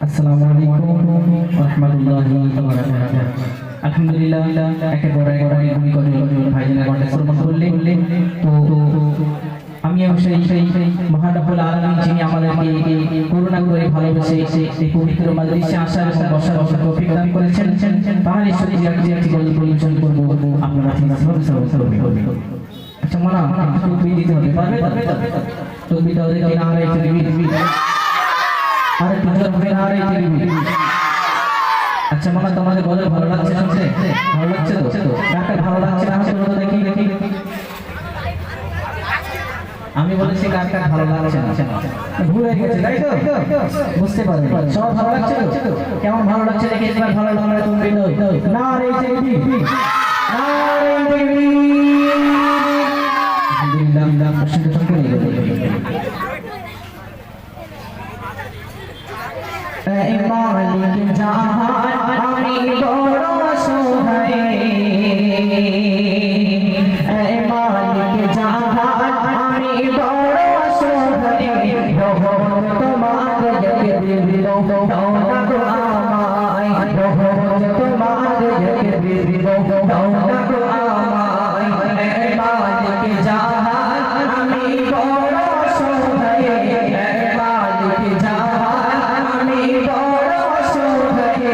আসসালামু আলাইকুম ওয়া রাহমাতুল্লাহি ওয়া বারাকাতুহু। আলহামদুলিল্লাহ একের পর এক গুলি করে ভাইজানের কণ্ঠে শ্রবণ করলেন। তো আমি সেই মহান রব্বুল আলামিন যিনি আমাদেরকে করুণা করে ভালোবেসে এই পবিত্র মাজলিসে আসার এবং বসার তৌফিক দান করেছেন, তার শুকরিয়া একটি গজল পরিবেশন করব। আপনারা করবেন। আচ্ছা মানা টুপি দিতে হবে, পারবে? টুপি দাও দেখি না রে দিবি। আরে তুই হবে না রে দিবি। আচ্ছা মানা তোমাদের গজল ভালো লাগছে শুনতে? ভালো লাগছে তো? কাকে ভালো লাগছে না শুনতে দেখি। আমি বলেছি কার কার ভালো লাগছে না, ভুলে গেছে তাই তো? বুঝতে পারবে সব ভালো লাগছে তো? কেমন ভালো লাগছে দেখে একবার ভালো লাগলে তুমি না রে দিবি, না রে দিবি। আলহামদুলিল্লাহ শুনতে শুনতে এই মালিক জাহান আমি বড় অসহায়, এই মালিক জাহান আমি বড় অসহায়, রহমত তোমার একদিন দাও না গো আমায়, রহমত তোমার একদিন দাও না গো আমায়। এই মালিক জাহান আমি বড় অসহায়, এই মালিক জাহান আমি বড় অসহায়,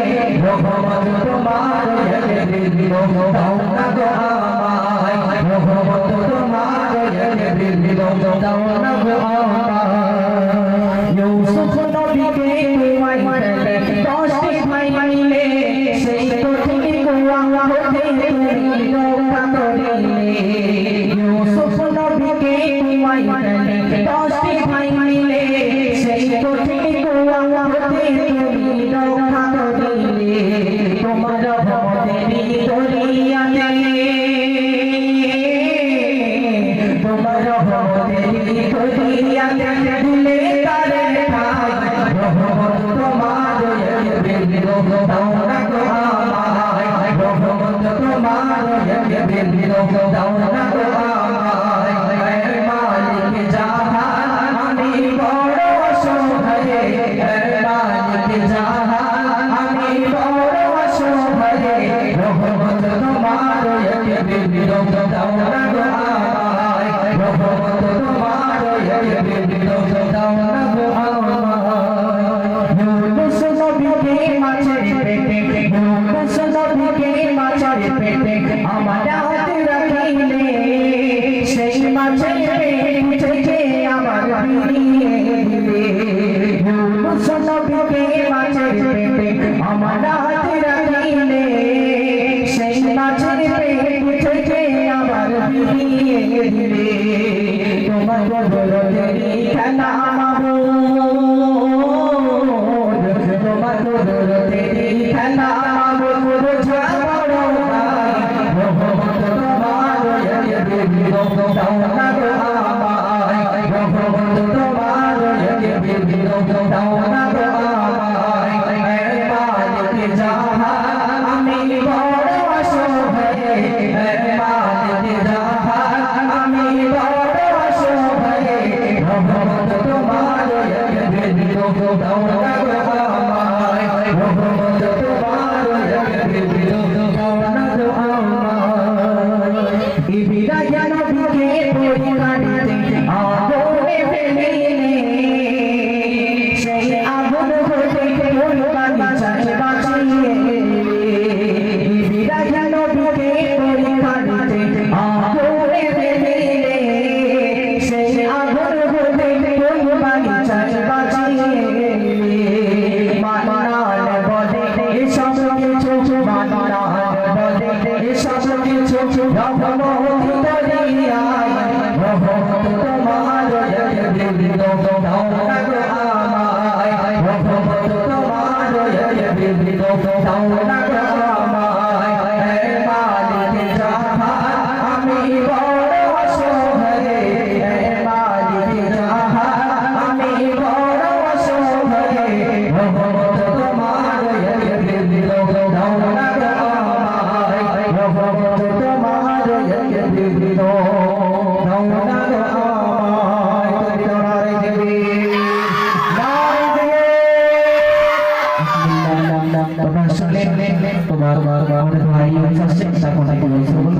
রহমত তোমার একদিন দাও না গো আমায়, রহমত তোমার একদিন দাও না গো আমায়। ইউসুফ নবীকে তোমায় ফেলে 10টি ভাই মিলে সেই কঠিন কুয়া হতে তুমি রক্ষা করলে। ইউসুফ নবীকে তোমায় ফেলে 10টি ভাই মিলে সেই কঠিন কুয়া হতে তুমি রক্ষা করলে। তোমার রহমতের দরিয়াতে, তোমার রহমতের দরিয়াতে দিলে তারে ঠাই, রহমত তোমার একদিন দাও না গো আমায়, রহমত তোমার একদিন দাও না গো আমায়। এই মালিক জাহান আমি বড় অসহায়, এই মালিক জাহান আমি বড় অসহায়, রহমত তোমার একদিন দাও না গো আমায়, রহমত তোমার একদিন দাও না গো আমায়। ইউনুস নবীকে মাছের পেটে, ইউনুস নবীকে মাছের পেটে আমার হাত রাখিলে, সেই মাছের পেট থেকে আমার ফিরিয়ে দিলে। ইউনুস নবীকে মাছের পেটে আমার হাত রাখিলে, সেই মাছের পেট থেকে আমার ফিরিয়ে দিলে। তোমার দরদের খেলা মাবুদ, তোমার দরদের খেলা মাবুদ ঝাড়ো নাই, রহমত তোমার একদিন দাও না গো আমায়, রহমত তোমার একদিন দাও না গো আমায়। এই মালিক জাহান আমি বড় অসহায়, এই মালিক জাহান আমি বড় অসহায়, রহমত তোমার একদিন দাও না গো আমায়, রহমত তোমার একদিন দাও না গো আমায়। ইব্রাহিম নবীকে পরীক্ষা দিতে আগুনে ফেলিলে, সেই আগুন হতে কোন বাঁচায় বাঁচিয়ে নিলে। ইব্রাহিম নবীকে পরীক্ষা দিতে আগুনে ফেলিলে, সেই আগুন হতে কোন বাঁচায় বাঁচিয়ে নিলে। তোমরা শুনলে তোমার আমাদের ভাই আসছে তার কথা কি বলছো বলো